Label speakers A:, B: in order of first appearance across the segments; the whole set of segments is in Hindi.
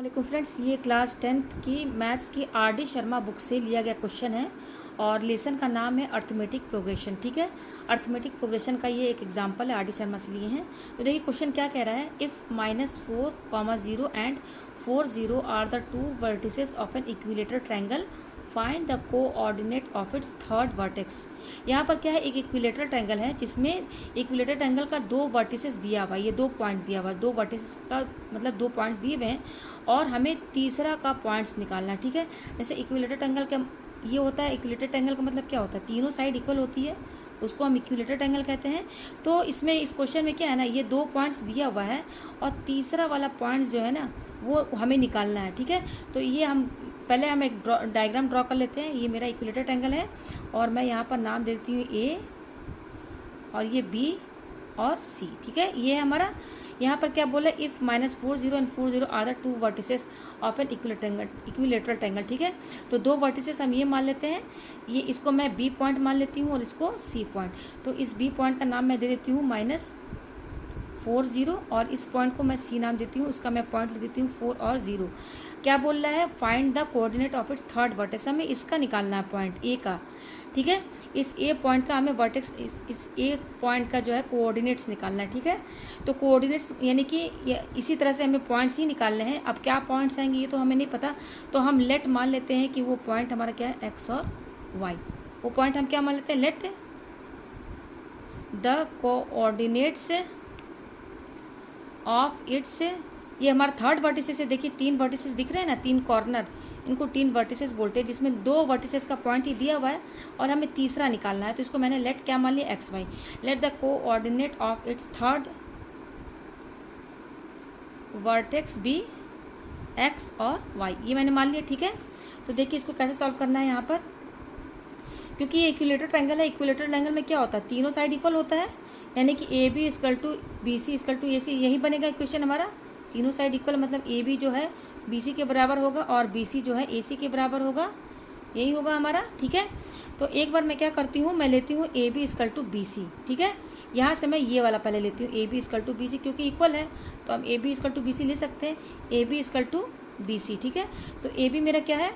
A: देखो फ्रेंड्स, ये क्लास 10th की मैथ्स की आर डी शर्मा बुक से लिया गया क्वेश्चन है और लेसन का नाम है अर्थमेटिक प्रोग्रेशन। ठीक है, अर्थमेटिक प्रोग्रेशन का ये एक एग्जांपल है, आर डी शर्मा से लिए हैं। तो देखिए क्वेश्चन क्या कह रहा है, if -4, 0 and 4, 0 are the two vertices of an equilateral triangle, find the coordinate of its third vertex. यहाँ पर क्या है, एक इक्विलेटर ट्रायंगल है जिसमें इक्विलेटर ट्रायंगल का दो वर्टिसेस दिया हुआ है, ये दो पॉइंट दिया हुआ है, दो वर्टिसेस का मतलब दो पॉइंट्स दिए हुए हैं और हमें तीसरा का पॉइंट्स निकालना है। ठीक है, जैसे इक्विलेटर ट्रायंगल का ये होता है, इक्विलेटर ट्रायंगल का मतलब क्या होता है, तीनों साइड इक्वल होती है, उसको हम इक्विलेटर ट्रायंगल कहते हैं। तो इसमें इस क्वेश्चन में क्या है ना, ये दो पॉइंट्स दिया हुआ है और तीसरा वाला पॉइंट जो है ना वो हमें निकालना है। ठीक है, तो ये हम पहले हम एक डायग्राम ड्रॉ कर लेते हैं। ये मेरा इक्विलेटर ट्रायंगल है और मैं यहाँ पर नाम देती हूँ ए और ये बी और सी। ठीक है, ये है हमारा। यहाँ पर क्या बोला, if -4, 0 and 4, 0 are the two vertices of an equilateral triangle. ठीक है, तो दो वर्टिसेस हम ये मान लेते हैं, ये इसको मैं बी पॉइंट मान लेती हूँ और इसको सी पॉइंट। तो इस बी पॉइंट का नाम मैं दे देती हूँ -4, 0 और इस पॉइंट को मैं सी नाम देती हूँ, उसका मैं पॉइंट ले देती हूँ 4 और 0। क्या बोल रहा है, find the coordinate of its third vertex, हमें इसका निकालना है पॉइंट ए का। ठीक है, इस ए पॉइंट का हमें वर्टेक्स, इस ए पॉइंट का जो है कोऑर्डिनेट्स निकालना है। ठीक है, तो कोऑर्डिनेट्स यानी कि इसी तरह से हमें पॉइंट्स ही निकालने हैं। अब क्या पॉइंट्स आएंगे ये तो हमें नहीं पता, तो हम लेट मान लेते हैं कि वो पॉइंट हमारा क्या है, एक्स और वाई। वो पॉइंट हम क्या मान लेते हैं, let the coordinates of its, ये हमारा थर्ड वर्टिसेस है। देखिए तीन वर्टिसेस दिख रहे हैं ना, तीन कॉर्नर, इनको तीन वर्टिसेस बोलते हैं, जिसमें दो वर्टिसेस का पॉइंट ही दिया हुआ है और हमें तीसरा निकालना है। तो इसको मैंने लेट क्या मान लिया, x y. Let the coordinate of its third vertex be x और वाई, ये मैंने मान लिया। ठीक है, तो देखिए इसको कैसे सॉल्व करना है यहाँ पर, क्योंकि ये इक्विलेटर ट्रायंगल है। इक्विलेटर ट्रायंगल में क्या होता है, तीनों साइड इक्वल होता है, यानी कि a B equal to B c equal to A c, यही बनेगा इक्वेशन हमारा। तीनों साइड इक्वल मतलब ए बी जो है बी सी के बराबर होगा और बी सी जो है ए सी के बराबर होगा, यही होगा हमारा। ठीक है, तो एक बार मैं क्या करती हूँ, मैं लेती हूँ A B equal to B C. ठीक है, यहाँ से मैं ये वाला पहले लेती हूँ, A B equal to B C, क्योंकि इक्वल है तो हम A B equal to B C ले सकते हैं, A B equal to B C. ठीक है, तो ए बी मेरा क्या है,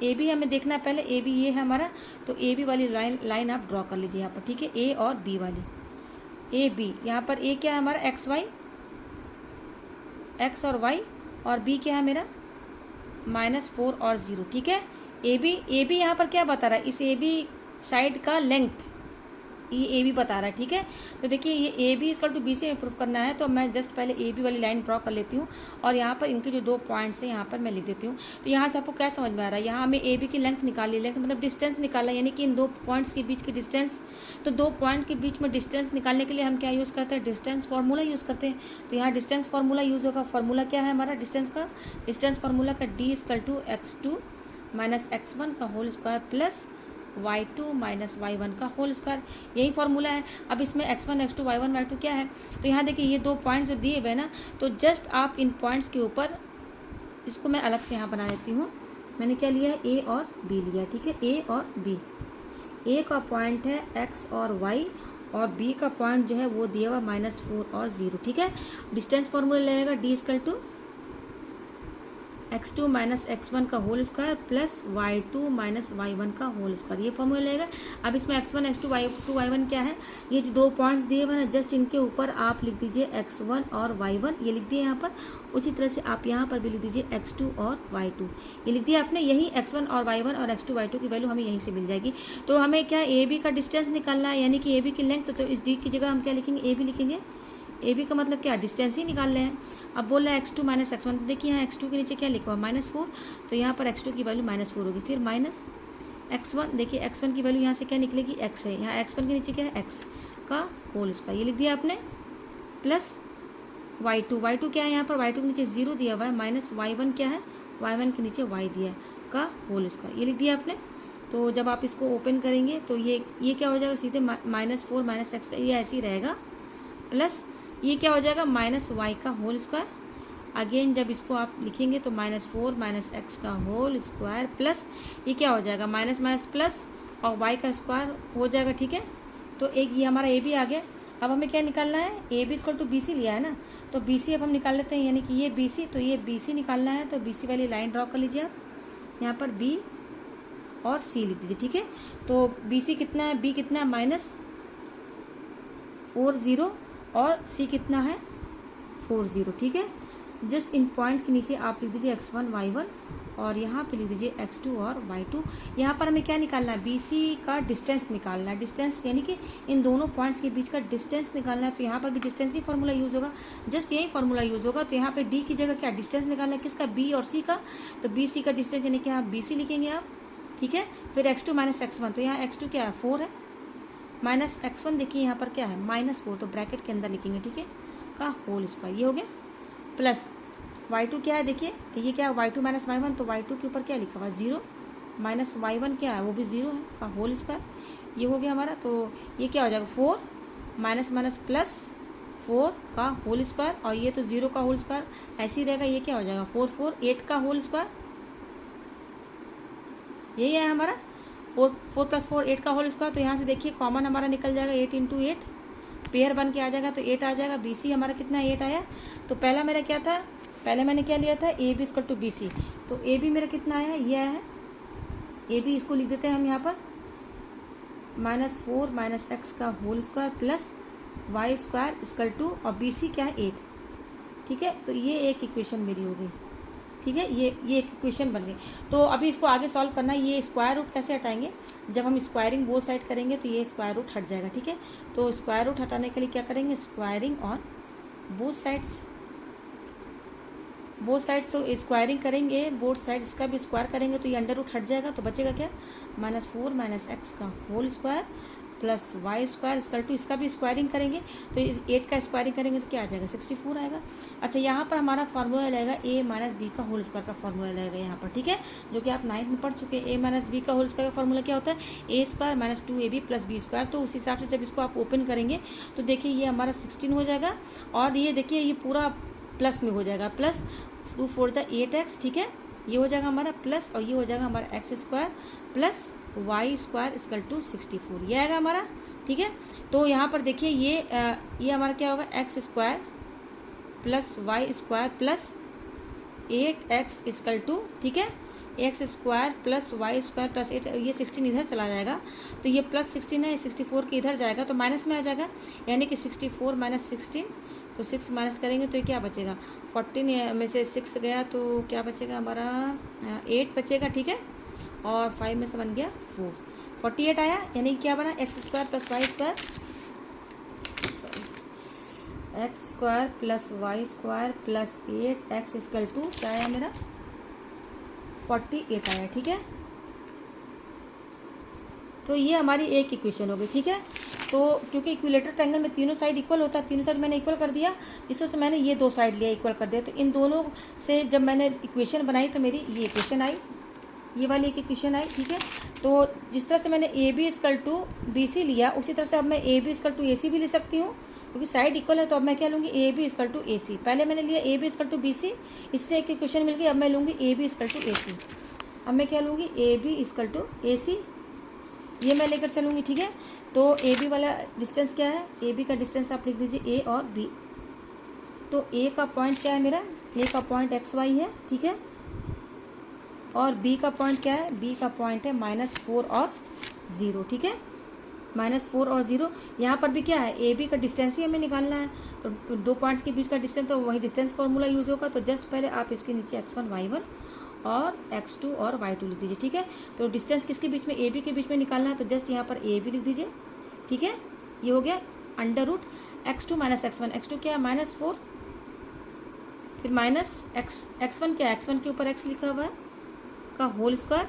A: ए बी हमें देखना है पहले, ए बी ये है हमारा, तो ए बी वाली लाइन आप ड्रॉ कर लीजिए यहाँ पर। ठीक है, ए और बी वाली, ए बी, यहाँ पर ए क्या है हमारा, एक्स वाई, एक्स और वाई, और बी क्या है मेरा -4 और 0। ठीक है, ए बी यहाँ पर क्या बता रहा है, इस ए बी साइड का लेंथ ये ए बी बता रहा है। ठीक है, तो देखिए ये A B equal to B से प्रूव करना है, तो मैं जस्ट पहले ए बी वाली लाइन ड्रॉ कर लेती हूँ और यहाँ पर इनके जो दो पॉइंट्स हैं यहाँ पर मैं लिख देती हूँ। तो यहाँ से आपको क्या समझ में आ रहा है, यहाँ हमें ए बी की लेंथ निकाली, लेंथ मतलब डिस्टेंस निकाला, यानी कि इन दो पॉइंट्स के बीच की डिस्टेंस। तो दो पॉइंट के बीच में डिस्टेंस निकालने के लिए हम क्या यूज़ करते हैं, डिस्टेंस फार्मूला यूज़ करते हैं। तो यहाँ डिस्टेंस फार्मूला यूज़ होगा। फार्मूला क्या है हमारा डिस्टेंस का, डिस्टेंस फार्मूला का D equal to x2 - x1 का whole square plus y2 - y1 का होल स्क्वायर, यही फार्मूला है। अब इसमें x1 x2 y1 y2 क्या है, तो यहाँ देखिए ये दो पॉइंट्स जो दिए हुए ना, तो जस्ट आप इन पॉइंट्स के ऊपर, इसको मैं अलग से यहाँ बना लेती हूँ। मैंने क्या लिया है, ए और बी लिया। ठीक है, ए और बी, ए का पॉइंट है x और y और बी का पॉइंट जो है वो दिया हुआ -4 और 0। ठीक है, डिस्टेंस फार्मूला लगेगा D equal to x2 - x1 का whole square plus y2 - y1 का होल स्क्वायर, ये फॉर्मूला लगेगा। अब इसमें x1 x2 y2 y1 क्या है, ये जो दो पॉइंट्स दिए हुए हैं जस्ट इनके ऊपर आप लिख दीजिए x1 और y1, ये लिख दिए यहाँ पर। उसी तरह से आप यहाँ पर भी लिख दीजिए x2 और y2, ये लिख दिया आपने। यही x1 और y1 और x2 y2 की वैल्यू हमें यहीं से मिल जाएगी। तो हमें क्या ए बी का डिस्टेंस निकालना है, यानी कि ए बी की लेंथ। तो इस डी की जगह हम क्या लिखेंगे, ए बी लिखेंगे। ए बी का मतलब क्या, डिस्टेंस ही निकाल रहे हैं। अब बोल रहा है x2 - x1, तो देखिए यहाँ x2 के नीचे क्या लिखा हुआ, -4, तो यहाँ पर x2 की वैल्यू -4 होगी। फिर -x1, देखिए x1 की वैल्यू यहाँ से क्या निकलेगी, x है, यहाँ x1 के नीचे क्या है, x का होल स्क्वायर, ये लिख दिया आपने, प्लस y2 क्या है, यहाँ पर y2 के नीचे 0 दिया हुआ है, माइनस y1 क्या है, y1 के नीचे y दिया का होल स्क्वायर, ये लिख दिया आपने। तो जब आप इसको ओपन करेंगे तो ये क्या हो जाएगा, सीधे -4 - x, ये ऐसे ही रहेगा, प्लस ये क्या हो जाएगा, -y का होल स्क्वायर। अगेन जब इसको आप लिखेंगे तो -4 - x का होल स्क्वायर प्लस ये क्या हो जाएगा, माइनस प्लस और y का स्क्वायर हो जाएगा। ठीक है, तो एक ये हमारा ए बी आ गया। अब हमें क्या निकालना है, A B equal to B C लिया है ना, तो बी सी अब हम निकाल लेते हैं, यानी कि ये बी सी, तो ये बी सी निकालना है, तो बी सी वाली लाइन ड्रॉ कर लीजिए आप, यहाँ पर बी और सी लिख दीजिए, ठीक है। तो बी सी कितना है, बी कितना है -40 और सी कितना है 40, ठीक है। जस्ट इन पॉइंट के नीचे आप लिख दीजिए x1 y1 और यहाँ पे लिख दीजिए x2 और y2। यहाँ पर हमें क्या निकालना है, BC का डिस्टेंस निकालना है, डिस्टेंस यानी कि इन दोनों पॉइंट्स के बीच का डिस्टेंस निकालना है। तो यहाँ पर भी डिस्टेंस ही फॉर्मूला यूज़ होगा, जस्ट यही फॉर्मूला यूज़ होगा। तो यहाँ पे D की जगह क्या डिस्टेंस निकालना है, किसका, B और C का। तो BC का डिस्टेंस यानी कि यहाँ BC लिखेंगे आप, ठीक है। फिर x2 - x1, तो यहाँ x2 क्या है 4 है, माइनस x1 देखिए यहाँ पर क्या है -4, तो ब्रैकेट के अंदर लिखेंगे, ठीक है, का होल स्क्वायर, ये हो गया। प्लस y2 क्या है देखिए, ये क्या है y2 - y1, तो y2 के ऊपर क्या लिखा हुआ है 0, माइनस y1 क्या है वो भी 0 है, का होल स्क्वायर, ये हो गया हमारा। तो ये क्या हो जाएगा 4 माइनस माइनस प्लस 4 का होल स्क्वायर, और ये तो 0 का होल स्क्वायर ऐसे ही रहेगा, ये क्या हो जाएगा 4 8 का होल स्क्वायर, यही है हमारा 4 + 4 8 का होल स्क्वायर। तो यहाँ से देखिए कॉमन हमारा निकल जाएगा, 8 × 8 पेयर बन के आ जाएगा, तो 8 आ जाएगा। BC हमारा कितना 8 आया। तो पहला मेरा क्या था, पहले मैंने क्या लिया था AB = BC, तो AB मेरा कितना आया, ये आया है AB, इसको लिख देते हैं हम यहाँ पर -4 - x का whole square plus y square = और BC क्या है 8, ठीक है। तो ये एक इक्वेशन मेरी हो गई, ठीक है, ये एक इक्वेशन बन गई। तो अभी इसको आगे सॉल्व करना है। ये स्क्वायर रूट कैसे हटाएंगे, जब हम स्क्वायरिंग बोथ साइड करेंगे तो ये स्क्वायर रूट हट जाएगा, ठीक है। तो स्क्वायर रूट हटाने के लिए क्या करेंगे, स्क्वायरिंग ऑन बोथ साइड, तो स्क्वायरिंग करेंगे बोथ साइड, इसका भी स्क्वायर करेंगे तो ये अंडर रूट हट जाएगा, तो बचेगा क्या -4 - x का whole square plus y square = इसका भी स्क्वायरिंग करेंगे, तो इस 8 का स्क्वायरिंग करेंगे तो क्या आ जाएगा 64 आएगा। अच्छा, यहाँ पर हमारा फार्मूला लगेगा a - b का होल स्क्वायर का फार्मूला लगेगा यहाँ पर, ठीक है, जो कि आप 9th में पढ़ चुके हैं। a - b का होल स्क्वायर का फार्मूला क्या होता है, a² - 2ab + b स्क्वायर। तो उस हिसाब से जब इसको आप ओपन करेंगे तो देखिए ये हमारा 16 हो जाएगा, और ये देखिए ये पूरा प्लस में हो जाएगा, प्लस 2 × 4 = 8x, ठीक है, ये हो जाएगा हमारा प्लस, और ये हो जाएगा हमारा x² प्लस y² = 64, ये आएगा हमारा, ठीक है। तो यहाँ पर देखिए ये हमारा क्या होगा x² plus y² plus 8x = ठीक है, x² प्लस y² प्लस 8, ये 16 इधर चला जाएगा, तो ये प्लस 16 है, 64 के इधर जाएगा तो माइनस में आ जाएगा, यानी कि 64 - 16, तो 6 माइनस करेंगे तो ये क्या बचेगा 14 में से 6 गया तो क्या बचेगा हमारा 8 बचेगा, ठीक है, और 5 में से बन गया 4, 48 आया, यानी क्या बना x² plus y² plus y² plus 8x = क्या आया मेरा 48 आया, ठीक है। तो ये हमारी एक इक्वेशन हो गई, ठीक है। तो क्योंकि इक्विलेटर ट्रायंगल में तीनों साइड इक्वल होता है, तीनों साइड मैंने इक्वल कर दिया, जिस तरह से मैंने ये 2 साइड लिया इक्वल कर दिया, तो इन दोनों से जब मैंने इक्वेशन बनाई तो मेरी ये इक्वेशन आई, ये वाली एक इक्वेशन आई, ठीक है। तो जिस तरह से मैंने AB = BC लिया, उसी तरह से अब मैं AB = AC भी ले सकती हूँ, क्योंकि साइड इक्वल है। तो अब मैं क्या लूँगी AB = AC, पहले मैंने लिया AB = BC, इससे एक इक्वेशन मिल गई, अब मैं लूँगी AB = AC। अब मैं क्या लूँगी AB = AC, ये मैं लेकर चलूँगी, ठीक है। तो AB वाला डिस्टेंस क्या है, AB का डिस्टेंस आप लिख दीजिए A और B। तो A का पॉइंट क्या है मेरा, A का पॉइंट XY है, ठीक है, और B का पॉइंट क्या है, B का पॉइंट है -4 और 0, ठीक है, -4 और 0। यहाँ पर भी क्या है AB का डिस्टेंस ही हमें निकालना है, तो 2 पॉइंट्स के बीच का डिस्टेंस, तो वही डिस्टेंस फार्मूला यूज़ होगा। तो जस्ट पहले आप इसके नीचे x1 y1 और x2 और y2 लिख दीजिए, ठीक है। तो डिस्टेंस किसके बीच में, AB के बीच में निकालना है, तो जस्ट यहाँ पर AB लिख दीजिए, ठीक है, ये हो गया under root x2 - x1, x2 क्या है -4, फिर माइनस x1 क्या है, x1 के ऊपर x लिखा हुआ है का होल स्क्वायर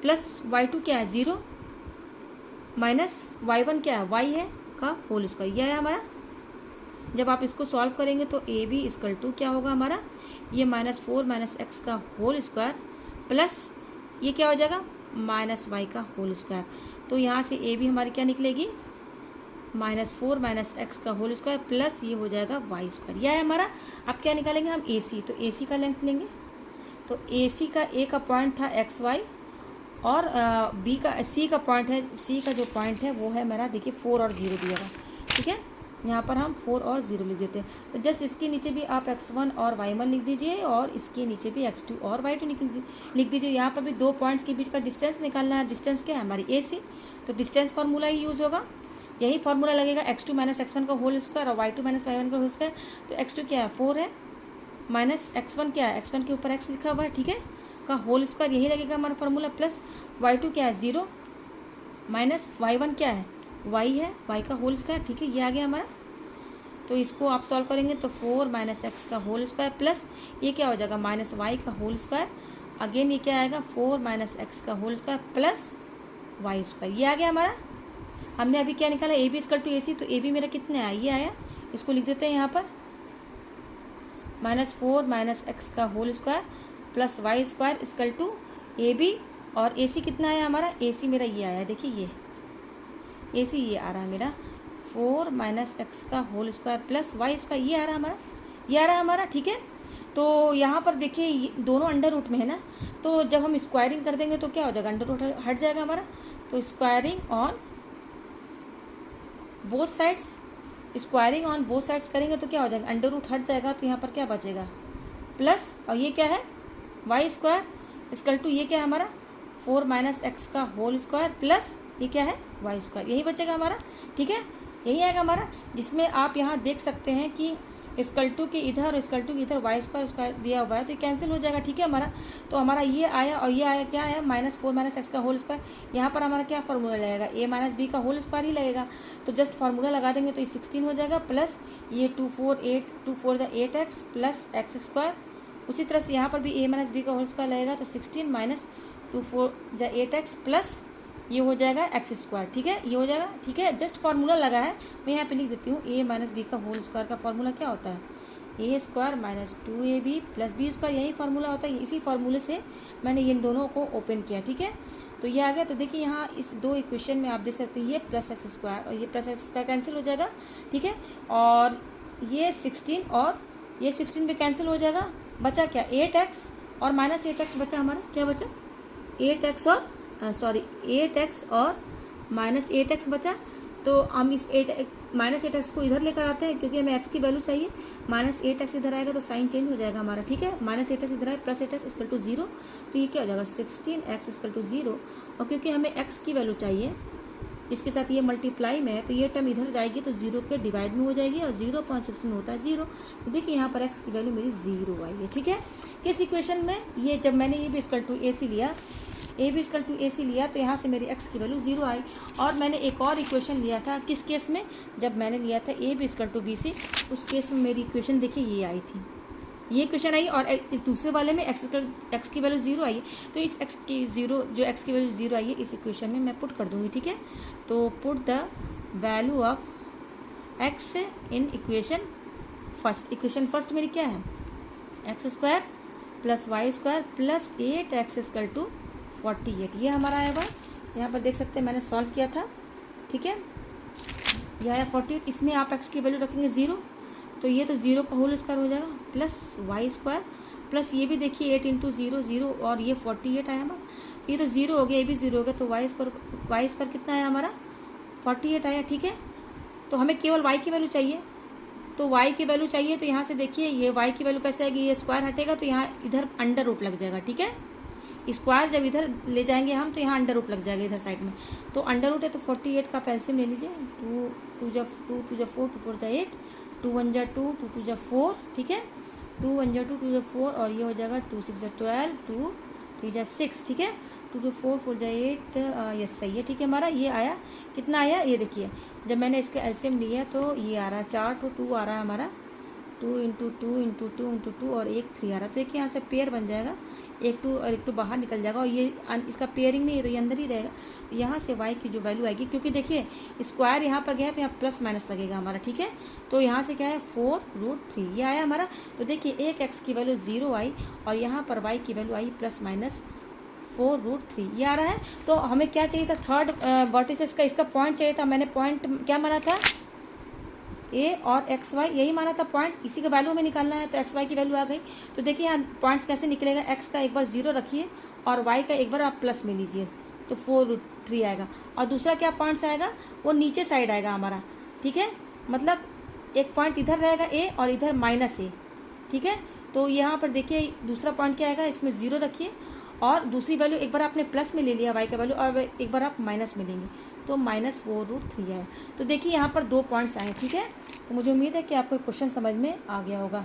A: प्लस y2 क्या है 0 माइनस y1 क्या है y है का होल स्क्वायर, यह है हमारा। जब आप इसको सॉल्व करेंगे तो AB = क्या होगा हमारा, ये -4 - x का होल स्क्वायर प्लस ये क्या हो जाएगा -y का होल स्क्वायर। तो यहाँ से AB हमारी क्या निकलेगी -4 - x का होल स्क्वायर प्लस ये हो जाएगा y², यह है हमारा। अब क्या निकालेंगे हम AC, तो AC का लेंथ लेंगे, तो AC का A का पॉइंट था XY, और B का C का पॉइंट है, C का जो पॉइंट है वो है मेरा देखिए 4 और 0 दिया हुआ, ठीक है, यहाँ पर हम 4 और 0 लिख देते हैं। तो जस्ट इसके नीचे भी आप x1 और y1 लिख दीजिए और इसके नीचे भी x2 और y2 लिख दीजिए। यहाँ पर भी दो पॉइंट्स के बीच का डिस्टेंस निकालना है। डिस्टेंस क्या है हमारी AC, तो डिस्टेंस फार्मूला ही यूज़ होगा, यही फार्मूला लगेगा x2 माइनस x1 का होल स्क्वायर और y2 माइनस y1 का होल स्क्वायर। तो x2 क्या है 4 है, माइनस x1 क्या है, x1 के ऊपर x लिखा हुआ है, ठीक है, का होल स्क्वायर यही लगेगा हमारा फार्मूला, प्लस y2 क्या है 0 माइनस y1 क्या है y है, y का होल स्क्वायर, ठीक है, ये आ गया हमारा। तो इसको आप सॉल्व करेंगे तो 4 माइनस एक्स का होल स्क्वायर प्लस ये क्या हो जाएगा माइनस वाई का होल स्क्वायर, अगेन ये क्या आएगा 4 माइनस एक्स का whole square plus y square, ये आ गया हमारा। हमने अभी क्या निकाला A B equal to A C, तो ए बी मेरा कितने आया, ये आया, इसको लिख देते हैं यहाँ पर -4 माइनस एक्स का whole square plus y square equal to A B, और ए सी कितना आया हमारा, ए सी मेरा ये आया, देखिए ये ए सी ये आ रहा है मेरा 4 माइनस एक्स का whole square plus y square, ये आ रहा है हमारा, ये आ रहा है हमारा, ठीक है। तो यहाँ पर देखिए दोनों अंडर रूट में है ना, तो जब हम स्क्वायरिंग कर देंगे तो क्या हो जाएगा, अंडर रूट हट जाएगा हमारा। तो squaring on both sides, squaring on both sides करेंगे तो क्या हो जाएगा, अंडर रूट हट जाएगा, तो यहाँ पर क्या बचेगा प्लस, और ये क्या है वाई स्क्वायर इक्वल टू ये क्या है हमारा 4 माइनस एक्स का होल स्क्वायर प्लस ये क्या है वाई स्क्वायर, यही बचेगा हमारा, ठीक है, यही आएगा हमारा। जिसमें आप यहाँ देख सकते हैं कि इक्वल टू के इधर और इक्वल टू के इधर वाई स्क्वायर दिया हुआ है, तो ये कैंसिल हो जाएगा, ठीक है हमारा। तो हमारा ये आया और ये आया, क्या आया -4 माइनस एक्स का होल स्क्वायर, यहाँ पर हमारा क्या फार्मूला लगेगा, ए माइनस बी का होल स्क्वायर ही लगेगा, तो जस्ट फार्मूला लगा देंगे तो ये 16 हो जाएगा, प्लस ये 2 4 8x प्लस एक्स स्क्वायर। उसी तरह से यहाँ पर भी ए माइनस बी का होल स्क्वायर लगेगा, तो 16 माइनस 2 4 8x प्लस ये हो जाएगा एक्स स्क्वायर, ठीक है, ये हो जाएगा, ठीक है, जस्ट फार्मूला लगा है, मैं यहाँ पे लिख देती हूँ ए माइनस बी का होल स्क्वायर का फार्मूला क्या होता है, a square minus 2ab plus b square, यही फार्मूला होता है, इसी फार्मूले से मैंने इन दोनों को ओपन किया, ठीक है। तो ये आ गया, तो देखिए यहाँ इस दो इक्वेशन में आप देख सकते हैं ये प्लस एक्स स्क्वायर और ये प्लस एक्स स्क्वायर कैंसिल हो जाएगा, ठीक है, और ये 16 और ये 16 भी कैंसिल हो जाएगा, बचा क्या 8x और माइनस 8x बचा हमारा, क्या बचा 8x और 8x और माइनस 8x बचा। तो हम इस माइनस 8x को इधर लेकर आते हैं क्योंकि हमें x की वैल्यू चाहिए, माइनस 8x इधर आएगा तो साइन चेंज हो जाएगा हमारा, ठीक है, माइनस 8x इधर आए प्लस 8x इक्वल टू 0, तो ये क्या हो जाएगा 16x इक्वल टू 0, और क्योंकि हमें x की वैल्यू चाहिए इसके साथ ये मल्टीप्लाई में है तो ये टर्म इधर जाएगी तो 0 के डिवाइड में हो जाएगी और 0.16 होता है 0, तो देखिए यहाँ पर x की वैल्यू मेरी 0 आई है, ठीक है। किस इक्वेशन में, ये जब मैंने ये भी इक्वल टू ए सी लिया, ए बी इक्वल टू ए सी लिया तो यहाँ से मेरी x की वैल्यू 0 आई। और मैंने एक और इक्वेशन लिया था, किस केस में, जब मैंने लिया था A B equal to B C, उस केस में मेरी इक्वेशन देखिए ये आई थी, ये इक्वेशन आई, और इस दूसरे वाले में x की वैल्यू 0 आई है, तो इस x की 0 जो x की वैल्यू 0 आई है इस इक्वेशन में मैं पुट कर दूँगी, ठीक है। तो put the value of x in equation first, equation first मेरी क्या है x square plus y square plus 8x equal to 48, ये हमारा आया हुआ, यहाँ पर देख सकते हैं मैंने सॉल्व किया था, ठीक है, यह आया 48, इसमें आप x की वैल्यू रखेंगे 0, तो ये तो 0 का होल स्क्वायर हो जाएगा प्लस वाई स्क्वायर प्लस ये भी देखिए 8 इंटू 0 0 और ये 48 आया हमारा, ये तो 0 हो गया, ये भी 0 हो गया, तो वाई स्क्वायर कितना आया हमारा 48 आया, ठीक है। तो हमें केवल y की वैल्यू चाहिए, तो y की वैल्यू चाहिए, तो यहाँ से देखिए ये y की वैल्यू कैसे आएगी, ये स्क्वायर हटेगा तो यहाँ इधर अंडर रूट लग जाएगा, ठीक है, स्क्वायर जब इधर ले जाएंगे हम तो यहाँ अंडर रूट लग जाएगा इधर साइड में, तो अंडर रूट है तो 48 का एलसीएम ले लीजिए, 2 जा 4 2 4 जा 8 2 1 जा 2 2 2 जा 4, ठीक है, 2 1 जा 2 2 जा 4 और ये हो जाएगा 2 6 जा 12 2 3 जा 6, ठीक है, 2 2 4 4 जा 8, यस सही है, ठीक है, हमारा ये आया, कितना आया ये देखिए, जब मैंने इसका एलसीएम लिया तो ये आ रहा है 4 to 2 आ रहा है हमारा, 2 इंटू 2 इंटू 2 इंटू 2 और 1 3 आ रहा है, तो देखिए यहाँ से पेयर बन जाएगा, 1 2 और 1 2 बाहर निकल जाएगा और ये इसका पेयरिंग नहीं है तो ये अंदर ही रहेगा, यहाँ से y की जो वैल्यू आएगी, क्योंकि देखिए स्क्वायर यहाँ पर गया है तो यहाँ प्लस माइनस लगेगा हमारा, ठीक है, तो यहाँ से क्या है 4√3 ये आया हमारा, तो देखिए एक x की वैल्यू 0 आई और यहाँ पर y की वैल्यू आई प्लस माइनस 4√3 ये आ रहा है। तो हमें क्या चाहिए था, थर्ड वर्टिसेस का इसका पॉइंट चाहिए था, मैंने पॉइंट क्या माना था ए और एक्स वाई यही माना था पॉइंट, इसी का वैल्यू हमें निकालना है, तो एक्स वाई की वैल्यू आ गई। तो देखिए यहाँ पॉइंट्स कैसे निकलेगा, एक्स का एक बार 0 रखिए और वाई का एक बार आप प्लस में लीजिए तो 4√3 आएगा, और दूसरा क्या पॉइंट्स आएगा वो नीचे साइड आएगा हमारा, ठीक है, मतलब एक पॉइंट इधर रहेगा ए और इधर माइनस ए, ठीक है। तो यहाँ पर देखिए दूसरा पॉइंट क्या आएगा, इसमें 0 रखिए और दूसरी वैल्यू एक बार आपने प्लस में ले लिया y का वैल्यू और एक बार आप माइनस में लेंगे तो -4√3 है। तो देखिए यहाँ पर 2 पॉइंट्स आए, ठीक है। तो मुझे उम्मीद है कि आपको क्वेश्चन समझ में आ गया होगा।